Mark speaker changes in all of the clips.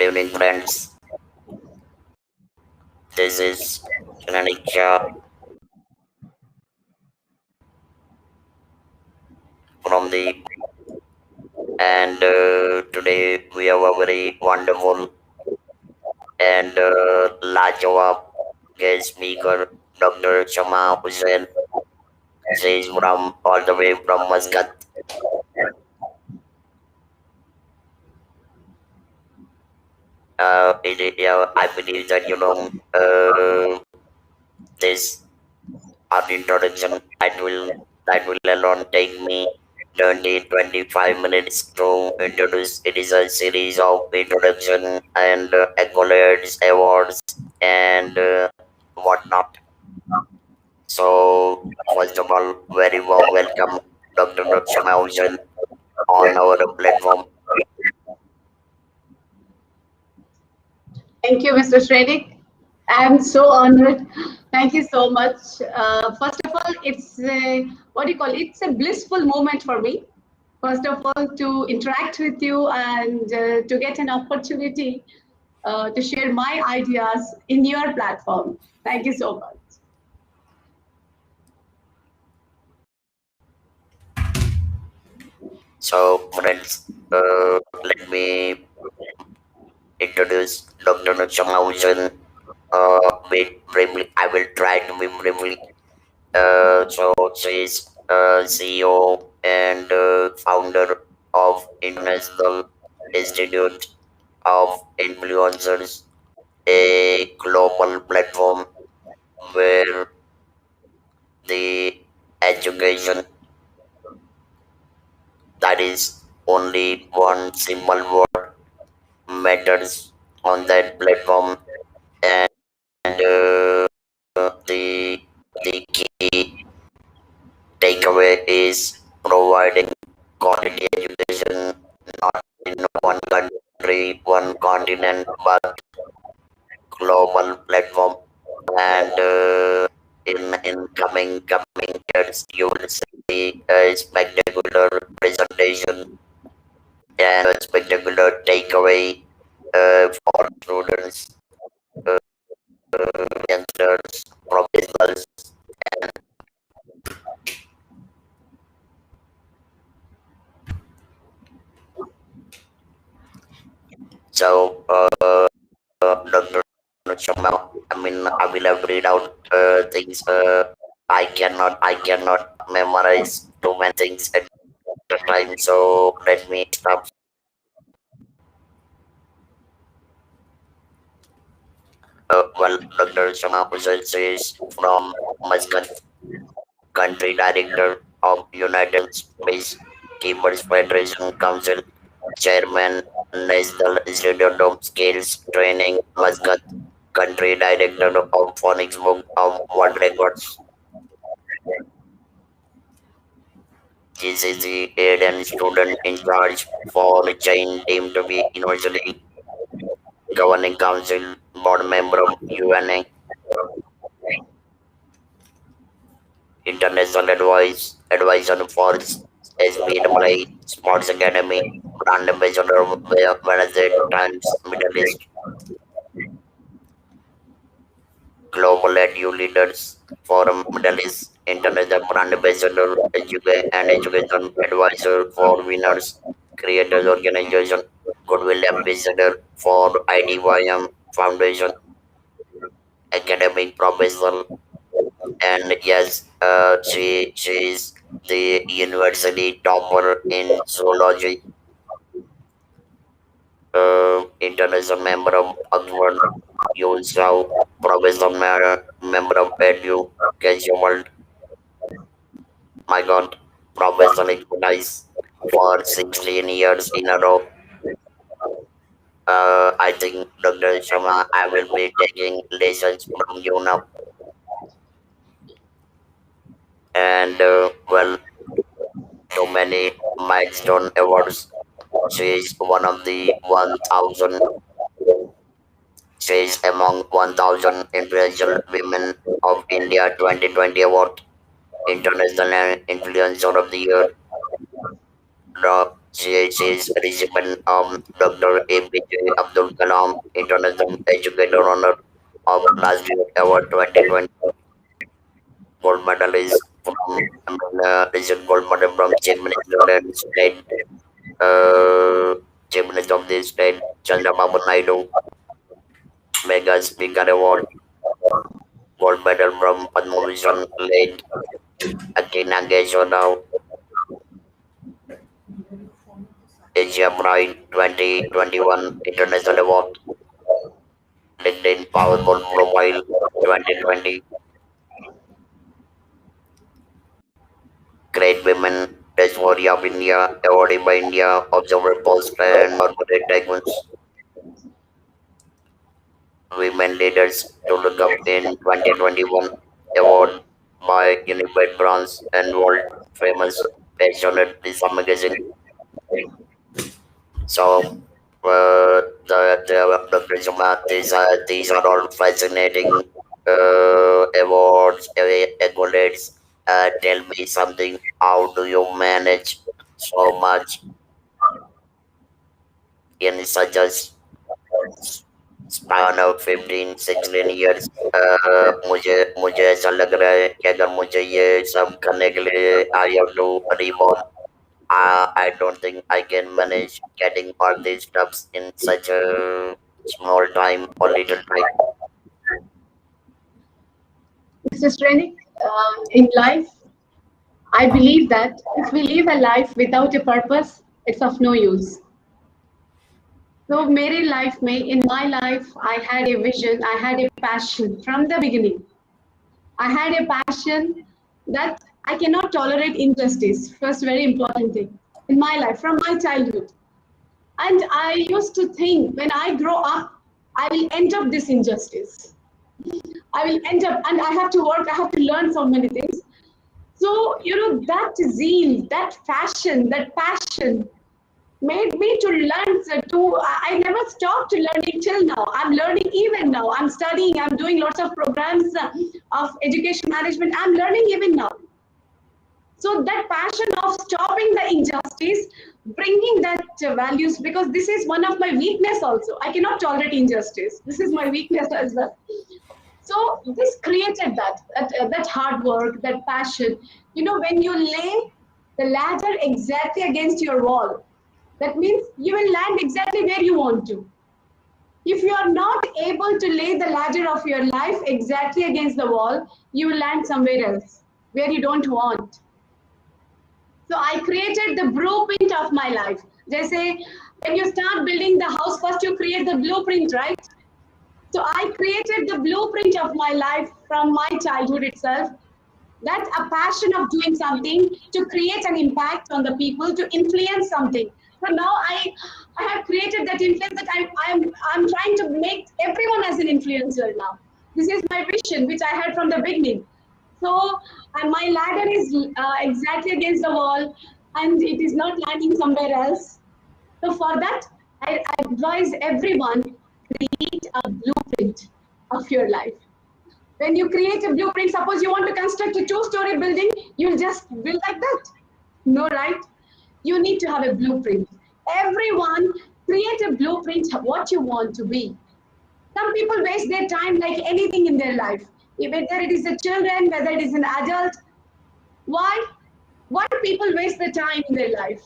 Speaker 1: evening, friends. This is Shrenik Shah from the and today we have a very wonderful and large guest speaker, Dr. Shama Hussain. She is from all the way from Muscat. Yeah, I believe that this art introduction that will alone take me 20-25 minutes to introduce. It is a series of introduction and accolades, awards, and whatnot. So, first of all, very warm welcome, Dr. Shama Hussain, on our platform.
Speaker 2: Thank you, Mr. Shrenik. I'm so honored. Thank you so much. First of all, it's what do you call it? It's a blissful moment for me. First of all, to interact with you and to get an opportunity to share my ideas in your platform. Thank you so much.
Speaker 1: So, friends, let me introduce Dr. Shama Hussain. Briefly, I will try to be briefly. So she's CEO and founder of International Institute of Influencers, a global platform where the education, that is only one simple word, matters on that platform, and the key takeaway is providing quality education not in one country, one continent, but global platform. And in coming years, you will see a spectacular presentation and a spectacular takeaway for students, youngsters, professionals. So, Dr. Shama, I will have read out things. I cannot memorize too many things at a time. So let me stop. Well, Dr. Shama Hussain is from Muscat, country director of United Space Keepers Federation Council, chairman, National Institute of Skills Training, Muscat, country director of Phonics Book of World Records. This is the head and student in charge for the chain team to be universally governing council, board member of UNA, international advisor for SBAA, Sports Academy, brand ambassador of Wednesday Times, Middle East, Global Edu Leaders Forum, Middle East, international brand ambassador, and education advisor for winners, creators organization, Goodwill ambassador for IDYM Foundation, academic professional, and yes, she is the university topper in zoology, international member of Oxford, UNSAW, member of Education World. My God, professional expertise for 16 years in a row. I think Dr. Sharma, I will be taking lessons from you now. And well, so many milestone awards. She is one of the 1,000. She is among 1,000 influential women of India 2020 award, International Influencer of the Year, CIC's recipient Dr. APJ Abdul Kalam International Educator Honor of last year award 2020 gold medalist from recent gold medal from Chief Minister and State uh, Chief Minister of the State Chandrababu Naidu Mega Speaker Award gold medal from Padma Bhushan late Akina Geshoda Asia Pride 2021 International Award LinkedIn Powerful Profile 2020 Great Women Dysphoria of India awarded by India Observer Post and Corporate Diamonds Women Leaders to Look Up in 2021 award by Unified Bronze and World Famous Passionate Lisa Magazine. So the Prisma, these are all fascinating awards, accolades. Tell me something. How do you manage so much in such a span of 15-16 years? मुझे ऐसा लग रहा है कि अगर मुझे ये सब करने के लिए I have to reborn. I don't think I can manage getting all these stuffs in such a small time or little time.
Speaker 2: Mr. Shrenik, in life, I believe that if we live a life without a purpose, it's of no use. So, in my life, I had a vision, I had a passion from the beginning. I had a passion that I cannot tolerate injustice. First, very important thing in my life from my childhood. And I used to think when I grow up, I will end up this injustice. I will end up, and I have to work, I have to learn so many things. So, that zeal, that passion made me to learn I never stopped learning till now. I'm learning even now. I'm studying, I'm doing lots of programs of education management. I'm learning even now. So that passion of stopping the injustice, bringing that values, because this is one of my weakness also. I cannot tolerate injustice. This is my weakness as well. So this created that hard work, that passion. When you lay the ladder exactly against your wall, that means you will land exactly where you want to. If you are not able to lay the ladder of your life exactly against the wall, you will land somewhere else where you don't want. So I created the blueprint of my life. They say when you start building the house, first you create the blueprint, right? So I created the blueprint of my life from my childhood itself. That a passion of doing something to create an impact on the people, to influence something. So now I have created that influence that I'm trying to make everyone as an influencer now. This is my vision, which I had from the beginning. So my ladder is exactly against the wall, and it is not landing somewhere else. So for that, I advise everyone create a blueprint of your life. When you create a blueprint, suppose you want to construct a two-story building, you'll just build like that. No, right? You need to have a blueprint. Everyone create a blueprint of what you want to be. Some people waste their time like anything in their life, whether it is a children, whether it is an adult. Why? Why do people waste their time in their life?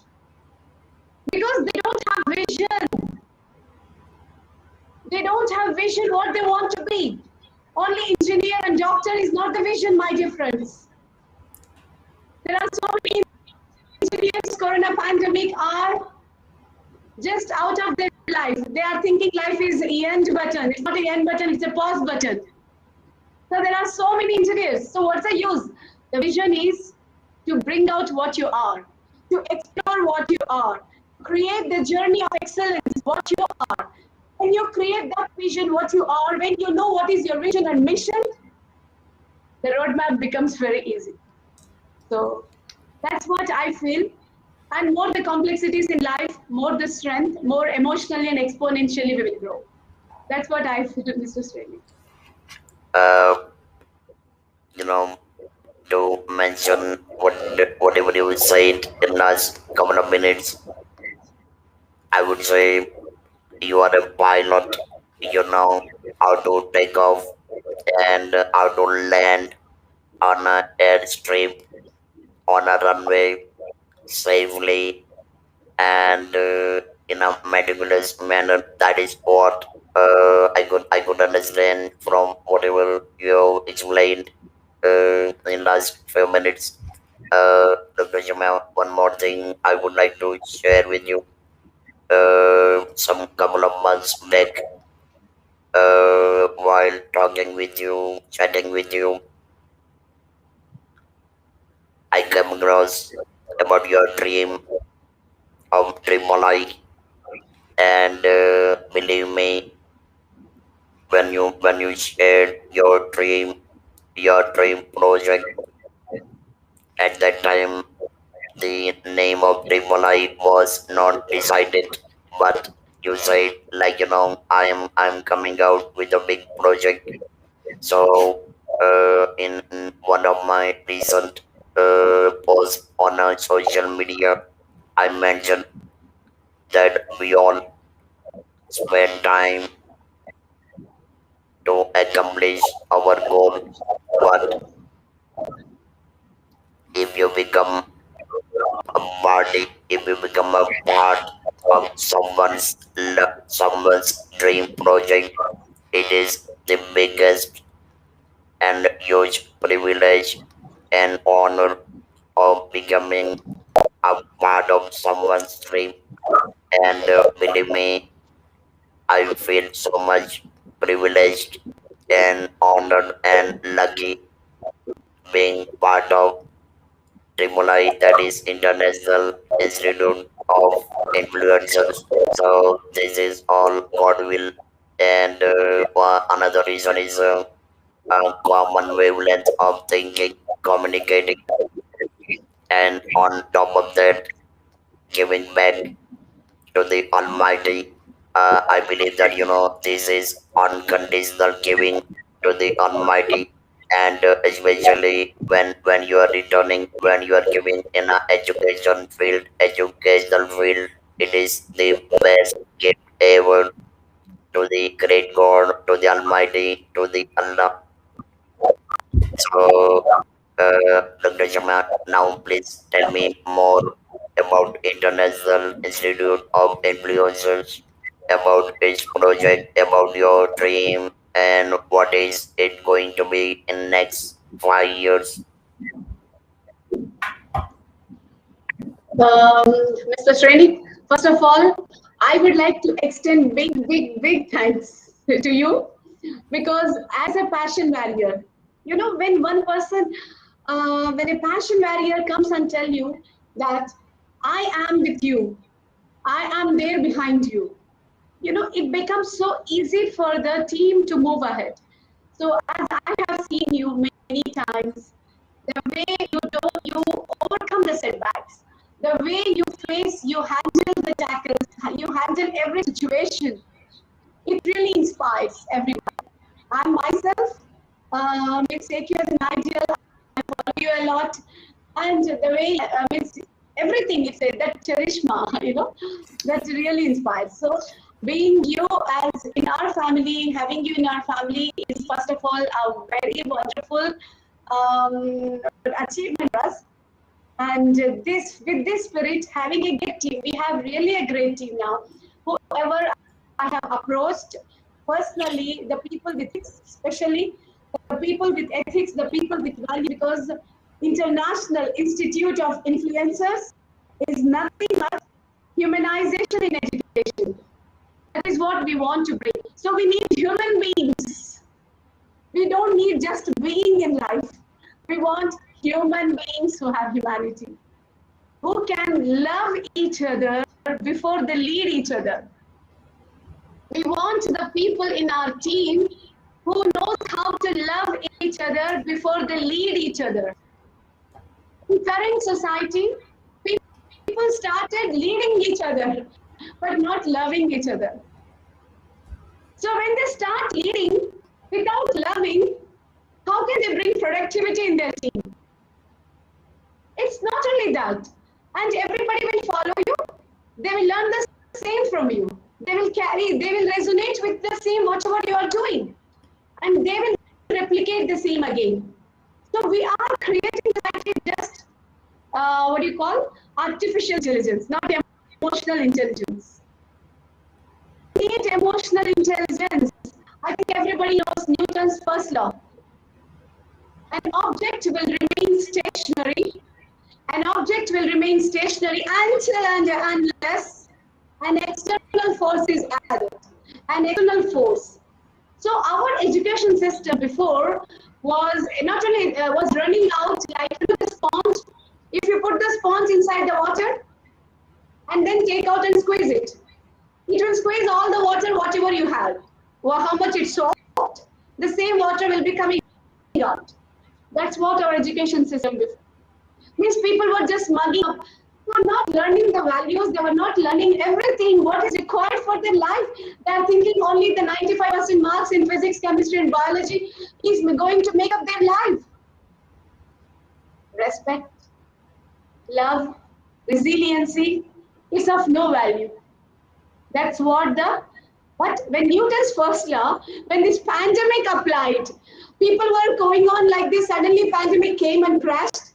Speaker 2: Because they don't have vision. They don't have vision what they want to be. Only engineer and doctor is not the vision, my dear friends. There are so many engineers, corona pandemic are just out of their life. They are thinking life is the end button. It's not an end button, it's a pause button. So there are so many engineers. So what's the use? The vision is to bring out what you are, to explore what you are, create the journey of excellence, what you are. When you create that vision, what you are, when you know what is your vision and mission, the roadmap becomes very easy. So that's what I feel. And more the complexities in life, more the strength, more emotionally and exponentially we will grow. That's what I feel, Mr. Srenik.
Speaker 1: Uh, you know, to mention whatever you said in last couple of minutes. I would say you are a pilot. You know how to take off and how to land on a airstrip, on a runway safely and in a meticulous manner. That is what I could understand from whatever you explained in last few minutes. Dr. Jamal, one more thing I would like to share with you. Some couple of months back, while talking with you, chatting with you, I came across about your dream of Tripoli, and believe me, when you shared your dream project at that time, the name of Tripoli was not decided, but you said like I'm coming out with a big project. So in one of my recent posts on social media, I mentioned that we all spend time to accomplish our goal, but if you become a party, if you become a part of someone's dream project, it is the biggest and huge privilege and honor of becoming a part of someone's dream. And believe me, I feel so much privileged and honored and lucky being part of AAA, that is International Institute of Influencers. So this is all God will, and another reason is a common wavelength of thinking, communicating, and on top of that, giving back to the Almighty. I believe that this is unconditional giving to the Almighty, and especially when you are returning, when you are giving in a educational field, it is the best gift ever to the great God, to the Almighty, to the Allah. So, Dr. Shama, now please tell me more about International Institute of Influencers, about its project, about your dream, and what is it going to be in next 5 years.
Speaker 2: Mr. Shrenik, first of all, I would like to extend big thanks to you because as a passion warrior, when one person, when a passion warrior comes and tell you that I am with you, I am there behind you, it becomes so easy for the team to move ahead. So as I have seen you many times, the way you overcome the setbacks, the way you handle the tackles, you handle every situation, it really inspires everyone. I myself, it's take you as an ideal, follow you a lot, and the way it's everything you said, that charisma, that really inspires. So being you as in our family, having you in our family is first of all a very wonderful achievement for us. And this with this spirit, having a great team, we have really a great team now. Whoever I have approached personally, the people with ethics, especially the people with ethics, the people with value, because International Institute of Influencers is nothing but humanization in education. That is what we want to bring. So we need human beings. We don't need just being in life. We want human beings who have humanity, who can love each other before they lead each other. We want the people in our team who knows how to love each other before they lead each other. In current society, people started leading each other, but not loving each other. So when they start leading without loving, how can they bring productivity in their team? It's not only that. And everybody will follow you. They will learn the same from you. They will resonate with the same whatever you are doing. And they will replicate the same again. So we are creating slightly just what do you call artificial intelligence, not emotional intelligence. We need emotional intelligence. I think everybody knows Newton's first law. An object will remain stationary. An object will remain stationary until and unless an external force is added. An external force. So our education system before was not only was running out like the sponge. If you put the sponge inside the water and then take out and squeeze it, it will squeeze all the water whatever you have. Well, how much it soaked, the same water will be coming out. That's what our education system before. Means people were just mugging up. They were not learning the values. They were not learning everything what is required for their life. They are thinking only the 95% marks in physics, chemistry, and biology is going to make up their life. Respect, love, resiliency is of no value. That's what when Newton's first law, when this pandemic applied, people were going on like this. Suddenly, pandemic came and crashed.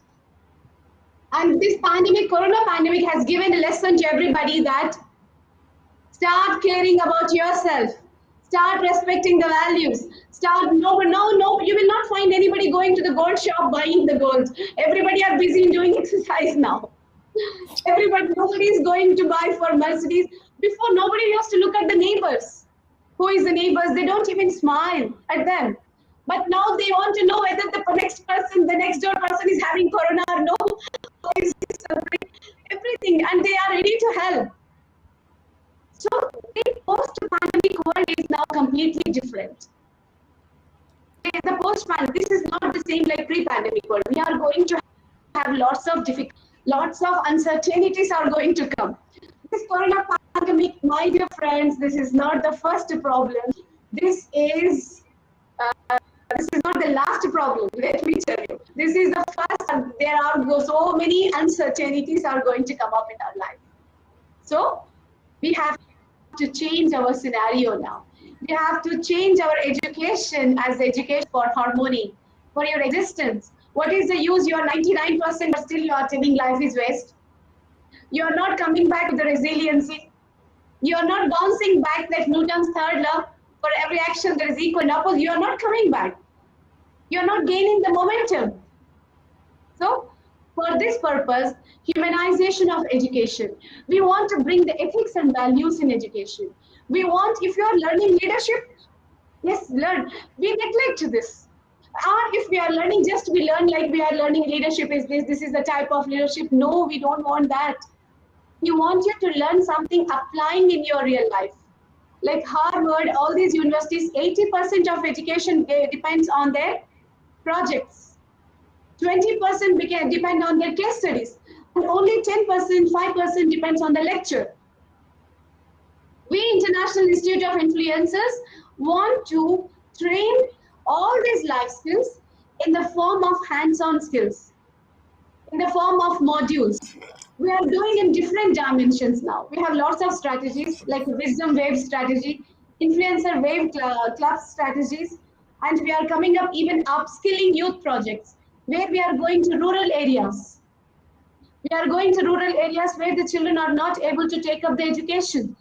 Speaker 2: And this pandemic, corona pandemic, has given a lesson to everybody that start caring about yourself. Start respecting the values. No, you will not find anybody going to the gold shop buying the gold. Everybody are busy in doing exercise now. Nobody is going to buy for Mercedes. Before, nobody used to look at the neighbors. Who is the neighbors? They don't even smile at them. But now they want to know whether the next door person is having corona or no. Everything, and they are ready to help. So the post-pandemic world is now completely different. The post-pandemic, this is not the same like pre-pandemic world. We are going to have lots of uncertainties are going to come. This corona pandemic, my dear friends, this is not the first problem. This is not the last problem. Let me tell you. This is the first. There are so many uncertainties are going to come up in our life. So we have to change our scenario now. We have to change our education as education for harmony, for your existence. What is the use? You are 99%, but still you are telling life is waste. You are not coming back with the resiliency. You are not bouncing back like Newton's third law. For every action, there is equal and opposite. You are not coming back. You are not gaining the momentum. So, for this purpose, humanization of education. We want to bring the ethics and values in education. We want, if you are learning leadership, yes, learn. We neglect this. Or if we are learning just we learn like we are learning leadership is this is the type of leadership. No, we don't want that. We want you to learn something applying in your real life. Like Harvard, all these universities, 80% of education depends on their projects. 20% depend on their case studies. And only 10%, 5% depends on the lecture. We, International Institute of Influencers, want to train all these life skills in the form of hands-on skills, in the form of modules. We are doing in different dimensions now. We have lots of strategies like wisdom wave strategy, influencer wave club strategies, and we are coming up even upskilling youth projects where we are going to rural areas. We are going to rural areas where the children are not able to take up the education.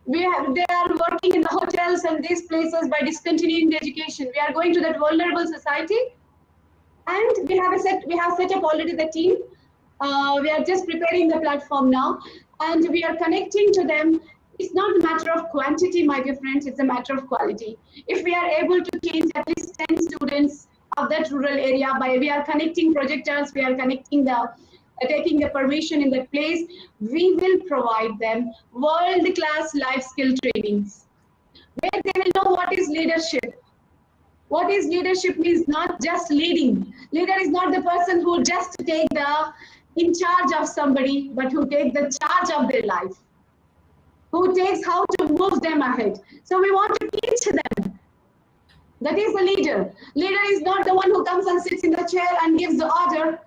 Speaker 2: They are working in the hotels and these places by discontinuing the education. We are going to that vulnerable society, and we have set up already the team. We are just preparing the platform now, and we are connecting to them. It's not a matter of quantity, my dear friends, it's a matter of quality. If we are able to change at least 10 students of that rural area, we are connecting projectors, we are connecting taking the permission in that place, we will provide them world-class life skill trainings, where they will know what is leadership. What is leadership means not just leading. Leader is not the person who just take in charge of somebody, but who take the charge of their life, who takes how to move them ahead. So we want to teach them. That is the leader. Leader is not the one who comes and sits in the chair and gives the order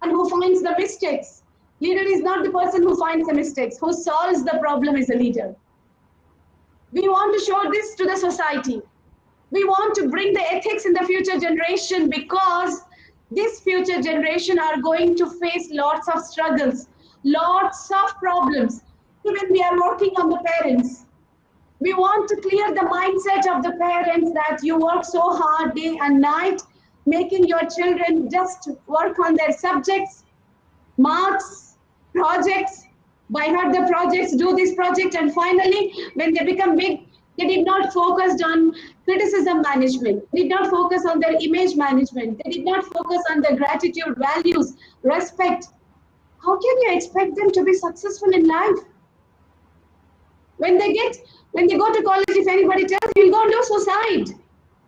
Speaker 2: and who finds the mistakes. Leader is not the person who finds the mistakes, who solves the problem is a leader. We want to show this to the society. We want to bring the ethics in the future generation because this future generation are going to face lots of struggles, lots of problems. Even we are working on the parents. We want to clear the mindset of the parents that you work so hard day and night, making your children just work on their subjects, marks, projects, by heart the projects, do this project, and finally, when they become big, they did not focus on criticism management, they did not focus on their image management, they did not focus on their gratitude, values, respect. How can you expect them to be successful in life? When they go to college, if anybody tells you, you'll go and do suicide.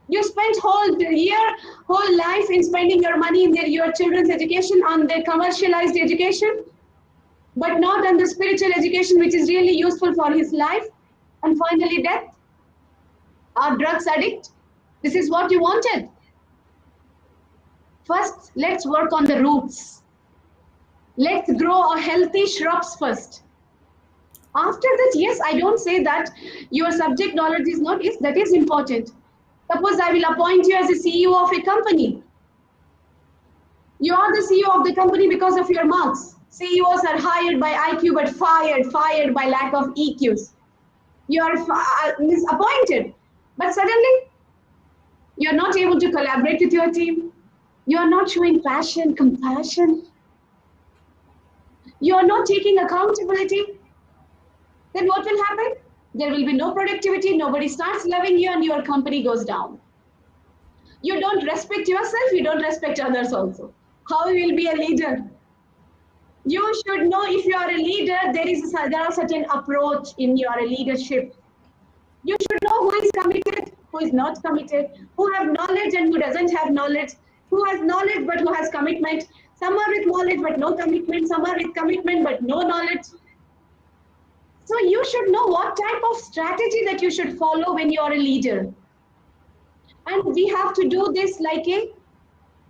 Speaker 2: You spent whole year, whole life in spending your money in your children's education, on their commercialized education, but not on the spiritual education, which is really useful for his life. And finally, death. Our drugs addict. This is what you wanted. First, let's work on the roots. Let's grow a healthy shrubs first. After that, yes, I don't say that your subject knowledge is not, yes, that is important. Suppose I will appoint you as a CEO of a company. You are the CEO of the company because of your marks. CEOs are hired by IQ but fired by lack of EQs. You are appointed, but suddenly you are not able to collaborate with your team. You are not showing passion, compassion. You are not taking accountability. Then what will happen? There will be no productivity, nobody starts loving you, and your company goes down. You don't respect yourself, you don't respect others also. How you will be a leader? You should know if you are a leader, there are certain approach in your leadership. You should know who is committed, who is not committed, who have knowledge and who doesn't have knowledge, who has knowledge but who has commitment. Some are with knowledge but no commitment, some are with commitment but no knowledge. So you should know what type of strategy that you should follow when you are a leader. And we have to do this like a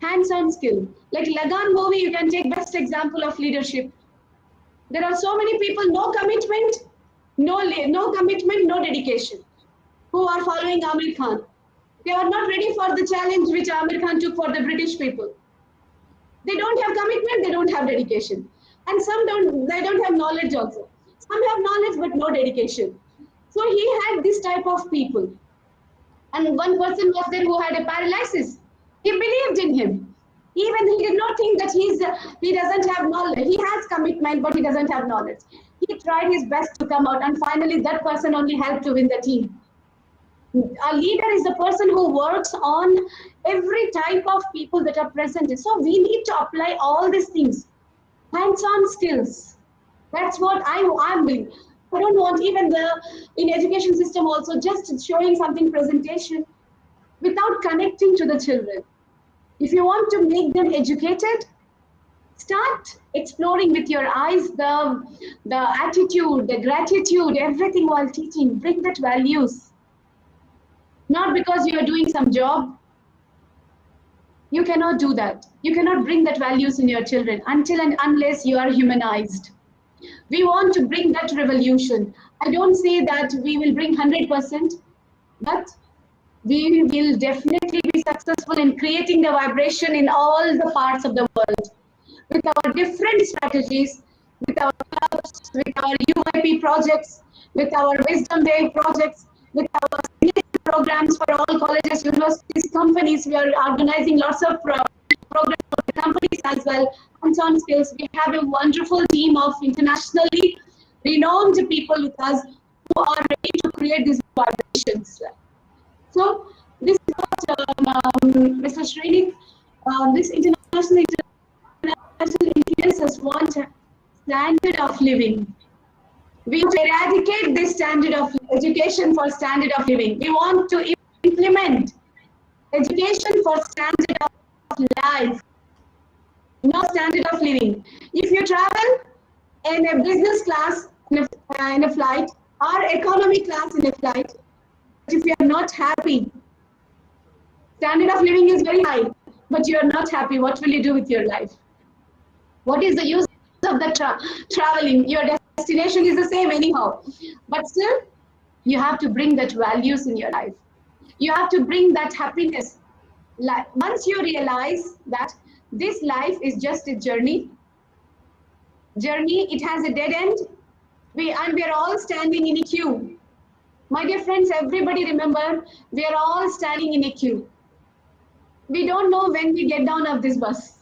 Speaker 2: hands-on skill. Like Lagan movie, you can take best example of leadership. There are so many people, no commitment, no commitment, no dedication, who are following Amir Khan. They are not ready for the challenge which Amir Khan took for the British people. They don't have commitment, they don't have dedication. And they don't have knowledge also. Some have knowledge but no dedication. So he had this type of people. And one person was there who had a paralysis. He believed in him. Even he did not think that he doesn't have knowledge. He has commitment, but he doesn't have knowledge. He tried his best to come out, and finally that person only helped to win the team. A leader is the person who works on every type of people that are present. So we need to apply all these things. Hands-on skills. That's what I'm doing. I don't want even in education system also just showing something presentation without connecting to the children. If you want to make them educated, start exploring with your eyes the attitude, the gratitude, everything while teaching. Bring that values. Not because you are doing some job. You cannot do that. You cannot bring that values in your children until and unless you are humanized. We want to bring that revolution. I don't say that we will bring 100%, but we will definitely be successful in creating the vibration in all the parts of the world with our different strategies, with our clubs, with our UIP projects, with our Wisdom Day projects, with our programs for all colleges, universities, companies. We are organizing lots of programs for the companies as well. Hands-on skills. We have a wonderful team of internationally renowned people with us who are ready to create these vibrations. So this is what Mr. Shrenik, this international influencers want a standard of living. We want to eradicate this standard of education for standard of living. We want to implement education for standard of life, not standard of living. If you travel in a business class in a flight or economy class in a flight, if you are not happy, standard of living is very high, but you are not happy, what will you do with your life? What is the use of the traveling. Your destination is the same anyhow. But still, you have to bring that values in your life. You have to bring that happiness. Once you realize that this life is just a journey, it has a dead end. We are all standing in a queue. My dear friends, everybody remember, we are all standing in a queue. We don't know when we get down of this bus.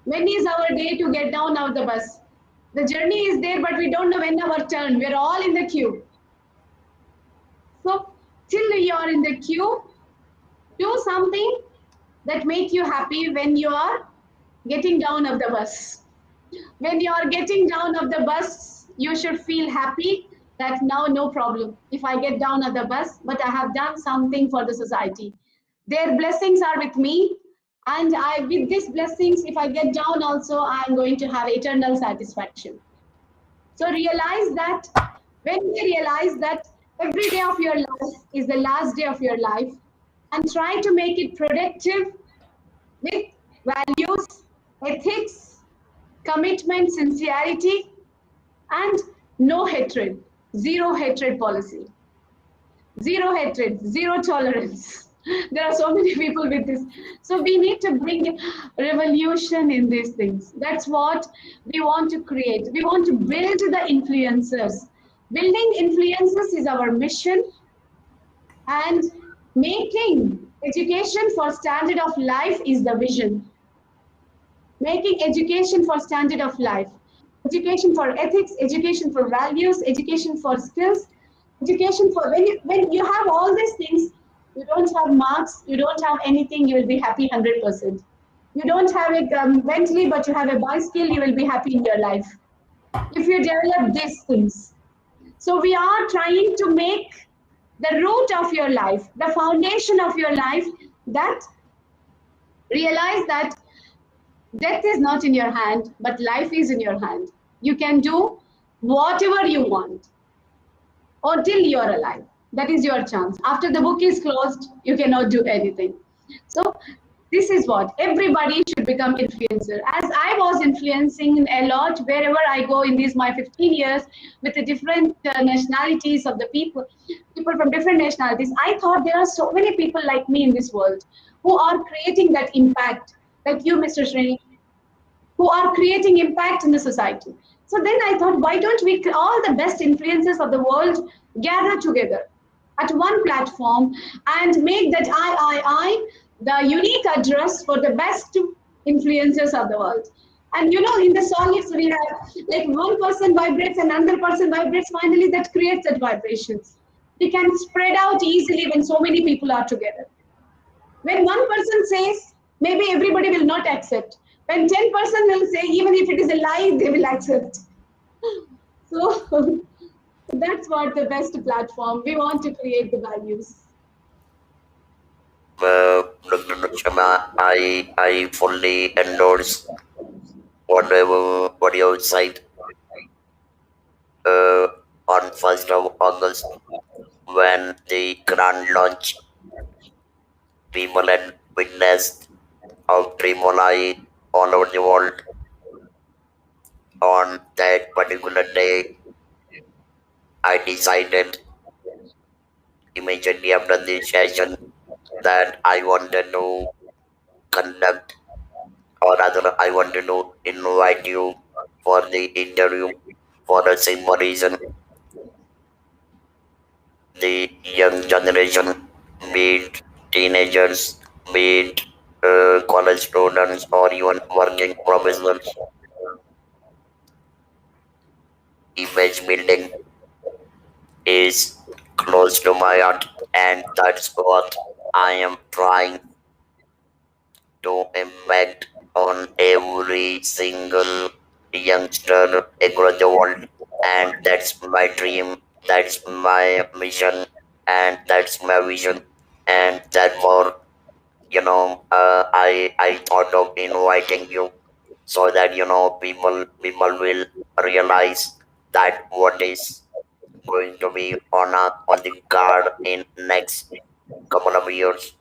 Speaker 2: When is our day to get down of the bus? The journey is there, but we don't know when our turn. We're all in the queue. So till you are in the queue, do something that make you happy when you are getting down of the bus. When you are getting down of the bus, you should feel happy that now no problem. If I get down of the bus, but I have done something for the society. Their blessings are with me, and I with these blessings, if I get down also, I am going to have eternal satisfaction. So realize that when you realize that every day of your life is the last day of your life, and try to make it productive with values, ethics, commitment, sincerity, and no hatred, zero hatred policy, zero hatred, zero tolerance. There are so many people with this. So we need to bring revolution in these things. That's what we want to create. We want to build the influencers. Building influencers is our mission, and making education for standard of life is the vision. Making education for standard of life, education for ethics, education for values, education for skills, education for when you have all these things, you don't have marks, you don't have anything, you will be happy 100%. You don't have it mentally, but you have a bicycle, you will be happy in your life if you develop these things. So we are trying to make the root of your life, the foundation of your life, that realize that death is not in your hand, but life is in your hand. You can do whatever you want until you are alive. That is your chance. After the book is closed, you cannot do anything. So this is what everybody should become influencer. As I was influencing a lot wherever I go in these my 15 years with the different nationalities of the people from different nationalities, I thought there are so many people like me in this world who are creating that impact, like you, Mr. Shrenik, who are creating impact in the society. So then I thought, why don't we, all the best influencers of the world, gather together at one platform and make that the unique address for the best influencers of the world. And you know, in the solids, we have like one person vibrates, another person vibrates, finally that creates that vibrations. We can spread out easily when so many people are together. When one person says, maybe everybody will not accept. When 10% will say, even if it is a lie, they will accept. So that's what the best platform. We want to create the values.
Speaker 1: Dr. Shama, I fully endorse what you said. Uh, on 1st of August, when the grand launch, people had witnessed how Tremolai all over the world. On that particular day, I decided immediately after the session that I wanted to conduct, or rather, I wanted to invite you for the interview for a simple reason. The young generation, be it teenagers, be it college students, or even working professionals, image building is close to my heart, and that's what I am trying to impact on every single youngster across the world. And that's my dream, that's my mission, and that's my vision. And therefore, I thought of inviting you so that people will realize that what is going to be on the card in next couple of years.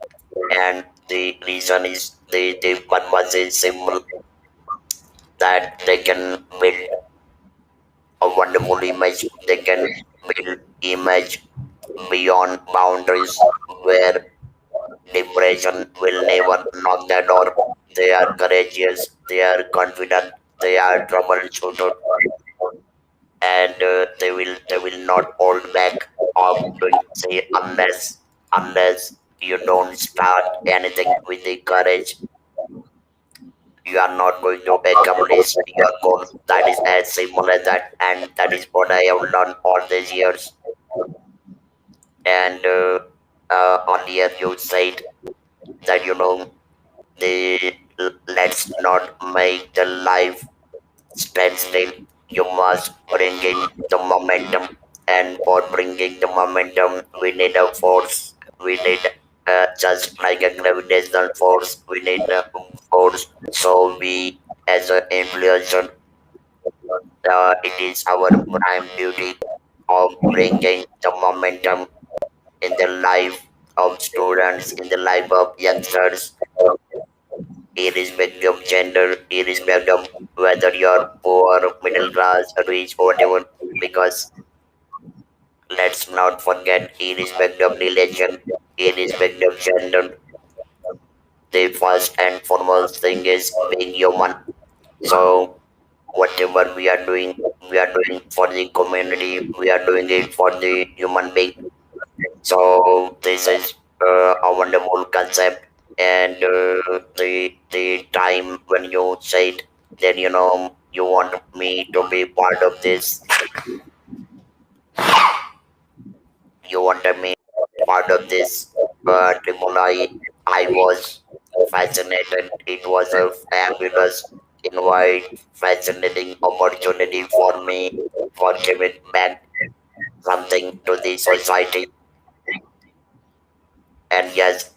Speaker 1: And the reason is the purpose is simple. that they can build a wonderful image. They can build image beyond boundaries where depression will never knock the door. They are courageous, they are confident, they are troubleshooter, and they will not hold back of doing say unless you don't start anything with the courage, you are not going to accomplish your goal. That is as simple as that, and that is what I have learned all these years. And earlier you said that the let's not make the life stand still. You must bring in the momentum, and for bringing the momentum, we need a force. We need just like a gravitational force. We need a force. So we, as an influencer, it is our prime duty of bringing the momentum in the life of students, in the life of youngsters, irrespective of gender, irrespective of whether you're poor, middle class, rich, whatever. Because let's not forget, irrespective of religion, irrespective of gender, the first and foremost thing is being human. So whatever we are doing for the community, we are doing it for the human being. So this is a wonderful concept, and the time when you said that you want me to be part of this, you wanted me part of this tribunal. I was fascinated. It was a fabulous invite, fascinating opportunity for me for giving back something to the society. And yes,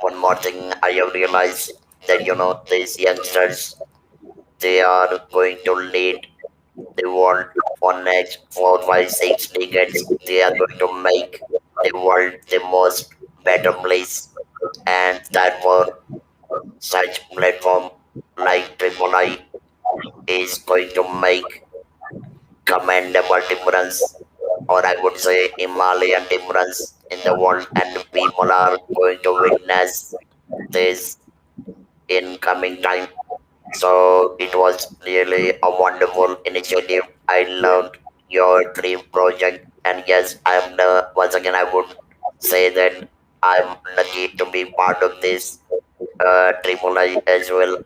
Speaker 1: one more thing I have realized that these youngsters, they are going to lead the world for next 4, 5, 6 decades. They are going to make the world the most better place, and that for such platform like Triple I is going to make commendable difference, or I would say Himalayan difference in the world, and people are going to witness this in coming time. So it was really a wonderful initiative. I loved your dream project, and yes, I'm the once again I would say that I'm lucky to be part of this triple I as well.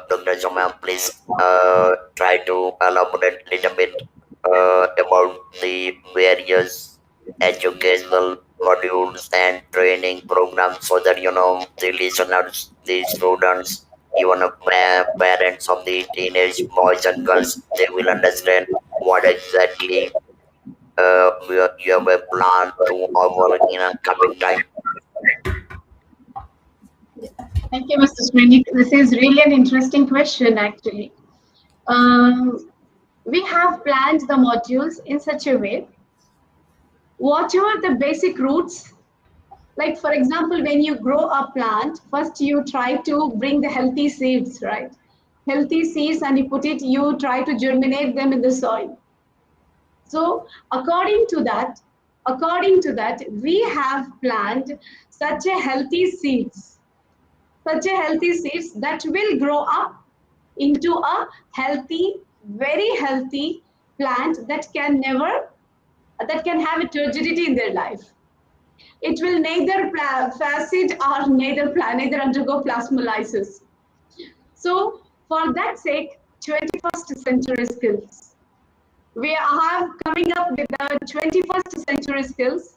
Speaker 1: Dr. Jama, please try to elaborate a little bit about the various educational modules and training programs so that the listeners, the students, even the parents of the teenage boys and girls, they will understand what exactly you have a plan to offer in a coming time.
Speaker 2: Thank you, Mr. Shrenik. This is really an interesting question, actually. Um, we have planned the modules in such a way, whatever the basic roots, like for example, when you grow a plant, first you try to bring the healthy seeds, right? Healthy seeds, and you try to germinate them in the soil. So according to that, we have planned such a healthy seeds, that will grow up into a healthy, very healthy plant that can have a turgidity in their life. It will neither facet or neither undergo plasmolysis. So for that sake, 21st century skills. We have coming up with the 21st century skills,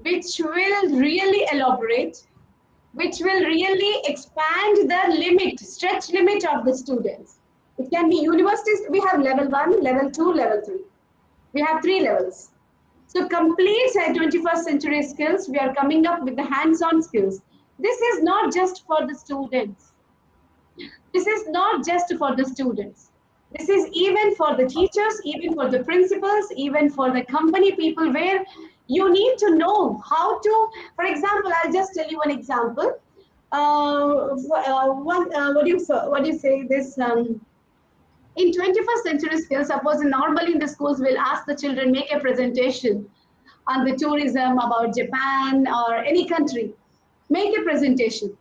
Speaker 2: which will really elaborate, which will really expand the stretch limit of the students. It can be universities. We have level 1, level 2, level 3. We have 3 levels. So complete 21st century skills, we are coming up with the hands-on skills. This is not just for the students. This is not just for the students. This is even for the teachers, even for the principals, even for the company people, where you need to know how to, for example, I'll just tell you one example. What do you say this? In 21st century skills, suppose normally in the schools we'll ask the children make a presentation on the tourism about Japan or any country. Make a presentation.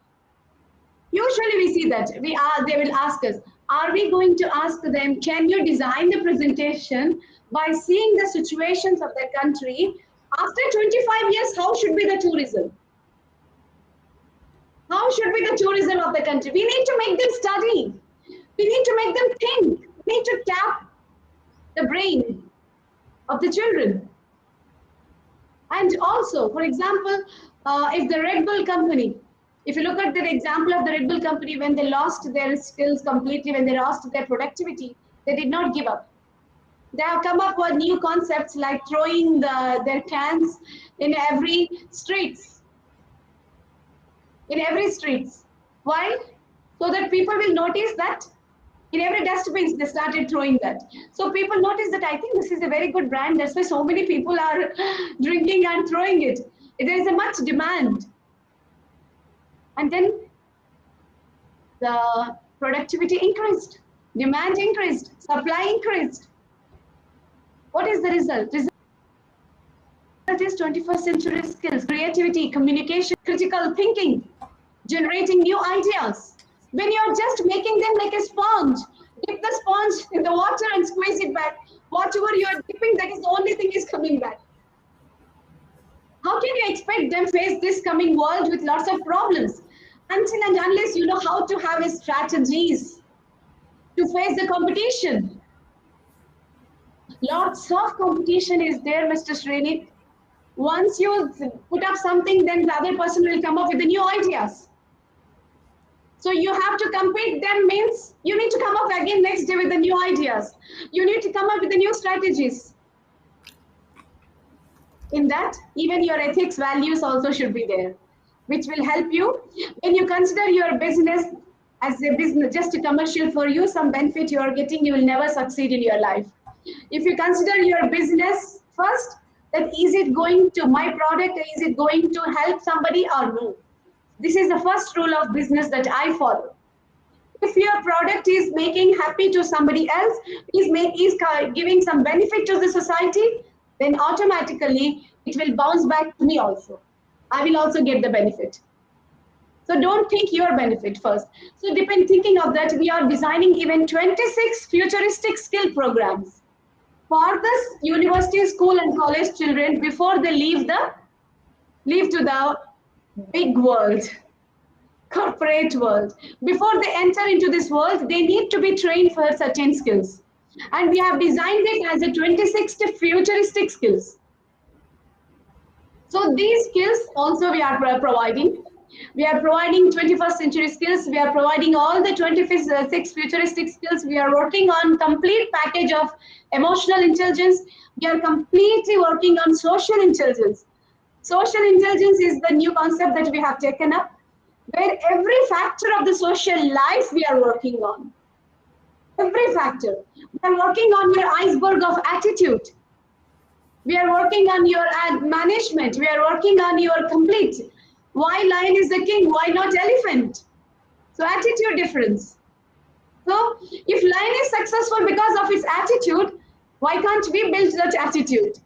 Speaker 2: Usually we see that they will ask us, are we going to ask them, can you design the presentation by seeing the situations of the country after 25 years, how should be the tourism? How should be the tourism of the country? We need to make them study. We need to make them think. We need to tap the brain of the children. And also, for example, if the Red Bull company, if you look at the example of the Red Bull company, when they lost their skills completely, when they lost their productivity, they did not give up. They have come up with new concepts like throwing their cans in every streets. In every streets. Why? So that people will notice that in every dustbin they started throwing that. So people notice that I think this is a very good brand. That's why so many people are drinking and throwing it. There is a much demand. And then the productivity increased, demand increased, supply increased. What is the result? Result is 21st century skills, creativity, communication, critical thinking, generating new ideas. When you're just making them like a sponge, dip the sponge in the water and squeeze it back. Whatever you're dipping, that is the only thing is coming back. How can you expect them face this coming world with lots of problems? Until and unless you know how to have a strategies to face the competition. Lots of competition is there, Mr. Shrenik. Once you put up something, then the other person will come up with the new ideas. So you have to compete them means you need to come up again next day with the new ideas. You need to come up with the new strategies. In that, even your ethics values also should be there, which will help you when you consider your business as a business, just a commercial for you, some benefit you are getting, you will never succeed in your life. If you consider your business first, that is it going to my product, is it going to help somebody or no? This is the first rule of business that I follow. If your product is making happy to somebody else, is giving some benefit to the society, then automatically it will bounce back to me also. I will also get the benefit. So don't think your benefit first. So thinking of that, we are designing even 26 futuristic skill programs for the university, school, and college children before they leave to the big world, corporate world. Before they enter into this world, they need to be trained for certain skills. And we have designed it as a 26 futuristic skills. So these skills also we are providing. We are providing 21st century skills. We are providing all the 26 futuristic skills. We are working on complete package of emotional intelligence. We are completely working on social intelligence. Social intelligence is the new concept that we have taken up, where every factor of the social life we are working on. Every factor. We are working on your iceberg of attitude. We are working on your management. We are working on your complete. Why lion is the king? Why not elephant? So attitude difference. So if lion is successful because of its attitude, why can't we build that attitude?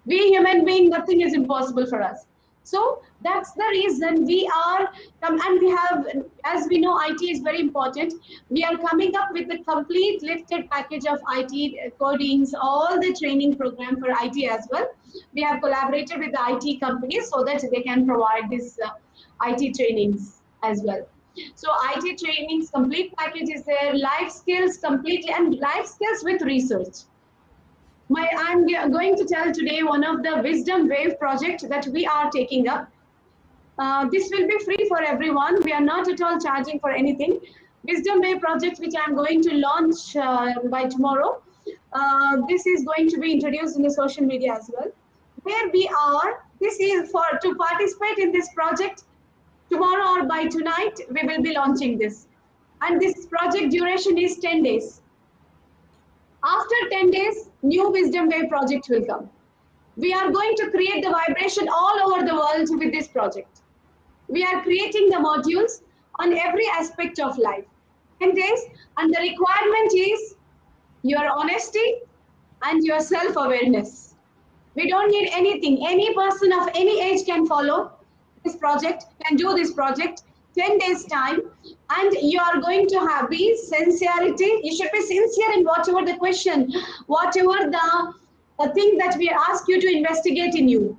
Speaker 2: We human being, nothing is impossible for us. So that's the reason we are, and we have, as we know, IT is very important. We are coming up with a complete lifted package of IT codings, all the training program for IT as well. We have collaborated with the IT companies so that they can provide this IT trainings as well. So IT trainings, complete package is there, life skills completely, and life skills with research. I'm going to tell today one of the Wisdom Wave project that we are taking up. This will be free for everyone. We are not at all charging for anything. Wisdom Wave project, which I'm going to launch by tomorrow. This is going to be introduced in the social media as well. Where we are, this is to participate in this project. Tomorrow or by tonight, we will be launching this. And this project duration is 10 days. After 10 days, new Wisdom Wave project will come. We are going to create the vibration all over the world with this project. We are creating the modules on every aspect of life. 10 days, and the requirement is your honesty and your self-awareness. We don't need anything. Any person of any age can follow this project, can do this project, 10 days time, and you are going to have be sincerity. You should be sincere in whatever the question, whatever the thing that we ask you to investigate in you.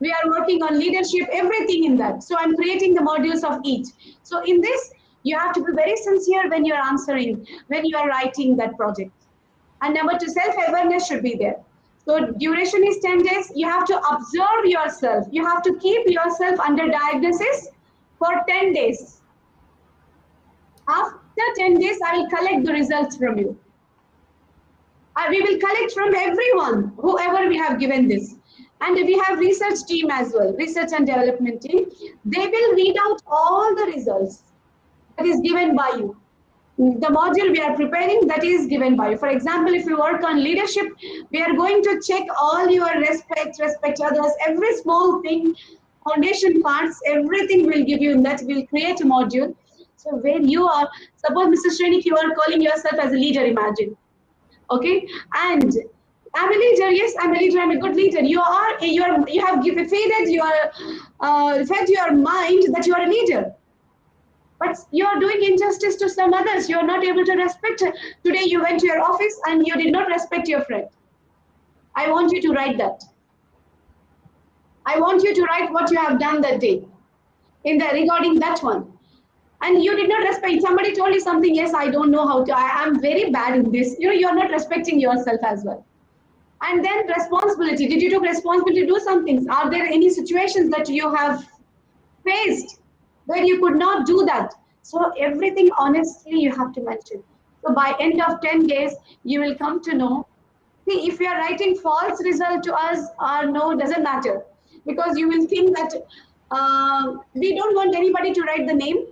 Speaker 2: We are working on leadership, everything in that. So I'm creating the modules of each. So in this, you have to be very sincere when you're answering, when you are writing that project. And number two, self-awareness should be there. So duration is 10 days. You have to observe yourself. You have to keep yourself under diagnosis for 10 days. After 10 days, I will collect the results from you. We will collect from everyone, whoever we have given this. And we have research team as well, research and development team. They will read out all the results that is given by you. The module we are preparing, that is given by you. For example, if you work on leadership, we are going to check all your respect others, every small thing, foundation parts, everything will give you in that. We'll create a module. So where you are, suppose Mr. Shrenik, you are calling yourself as a leader, imagine. Okay, and I'm a leader. Yes, I'm a leader. I'm a good leader. You have fed your mind that you are a leader, but you are doing injustice to some others. You are not able to respect. Today you went to your office and you did not respect your friend. I want you to write that. I want you to write what you have done that day in the regarding that one. And you did not respect. Somebody told you something. Yes, I don't know how to. I am very bad in this. You are not respecting yourself as well. And then responsibility. Did you take responsibility to do some things? Are there any situations that you have faced where you could not do that? So everything honestly you have to mention. So by end of 10 days, you will come to know. See, if you are writing false result to us or no, doesn't matter. Because you will think that we don't want anybody to write the name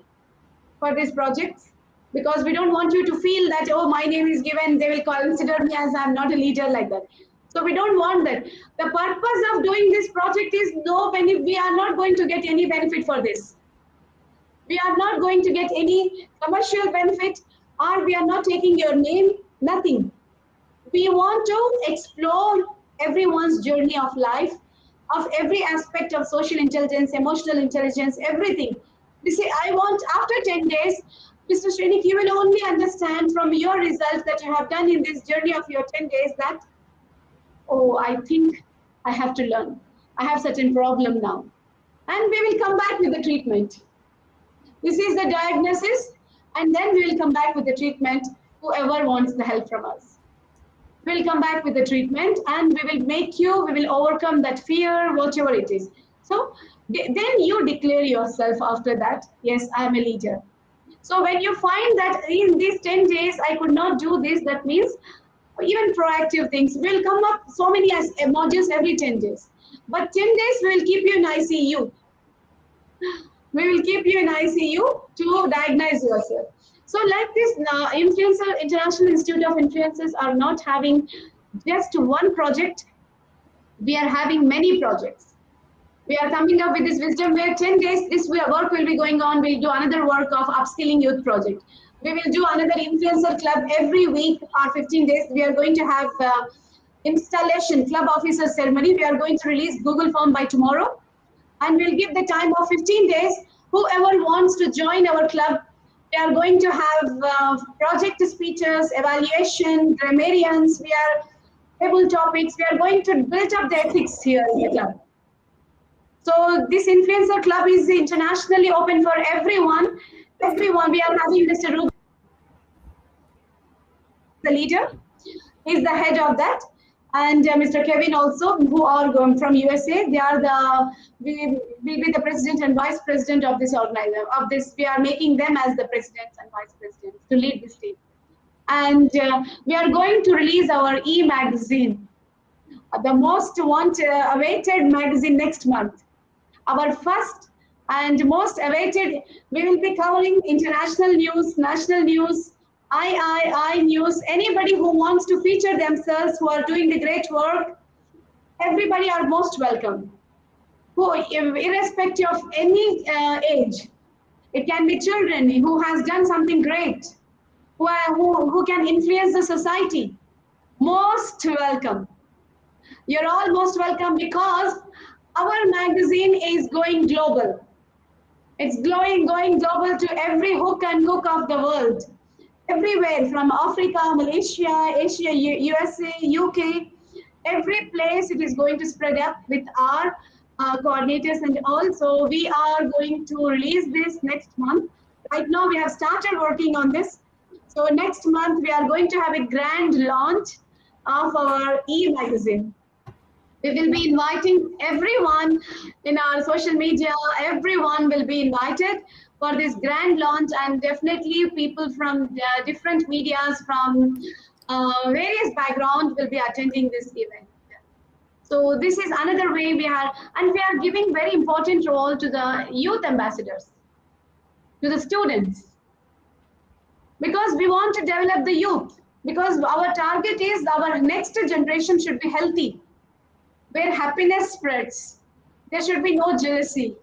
Speaker 2: for these projects, because we don't want you to feel that, oh, my name is given, they will consider me as I'm not a leader, like that. So we don't want that. The purpose of doing this project is no benefit. We are not going to get any benefit for this. We are not going to get any commercial benefit, or we are not taking your name, nothing. We want to explore everyone's journey of life, of every aspect of social intelligence, emotional intelligence, everything. You see, I want after 10 days, Mr. Shrenik, you will only understand from your results that you have done in this journey of your 10 days that, oh, I think I have to learn. I have certain problem now. And we will come back with the treatment. This is the diagnosis, and then we will come back with the treatment, whoever wants the help from us. We'll come back with the treatment, and we will make you, we will overcome that fear, whatever it is. So then you declare yourself after that, yes, I am a leader. So when you find that in these 10 days, I could not do this, that means even proactive things will come up so many as modules every 10 days. But 10 days we will keep you in ICU. We will keep you in ICU to diagnose yourself. So like this, influencer, International Institute of Influencers are not having just one project. We are having many projects. We are coming up with this wisdom where 10 days this work will be going on. We'll do another work of upskilling youth project. We will do another influencer club every week or 15 days. We are going to have installation club officer ceremony. We are going to release Google form by tomorrow, and we'll give the time of 15 days. Whoever wants to join our club, we are going to have project speeches, evaluation, grammarians, we are table topics. We are going to build up the ethics here in the club. So this influencer club is internationally open for everyone. Everyone, we are having Mr. Ruben, the leader. He's the head of that. And Mr. Kevin also, who are going from USA. They are we will be the president and vice president of this organization. Of this, we are making them as the presidents and vice presidents to lead this team. And we are going to release our e-magazine, the most awaited magazine next month. Our first and most awaited, we will be covering international news, national news, I news, anybody who wants to feature themselves, who are doing the great work, everybody are most welcome. who, irrespective of any age, it can be children who has done something great, who can influence the society. Most welcome. You're all most welcome because our magazine is going global. It's going global to every hook and nook of the world. Everywhere from Africa, Malaysia, Asia, USA, UK, every place it is going to spread up with our coordinators, and also we are going to release this next month. Right now we have started working on this. So next month we are going to have a grand launch of our e-magazine. We will be inviting everyone in our social media. Everyone will be invited for this grand launch, and definitely people from different medias from various backgrounds will be attending this event. So this is another way we are, and we are giving very important role to the youth ambassadors, to the students, because we want to develop the youth, because our target is our next generation should be healthy, where happiness spreads. There should be no jealousy.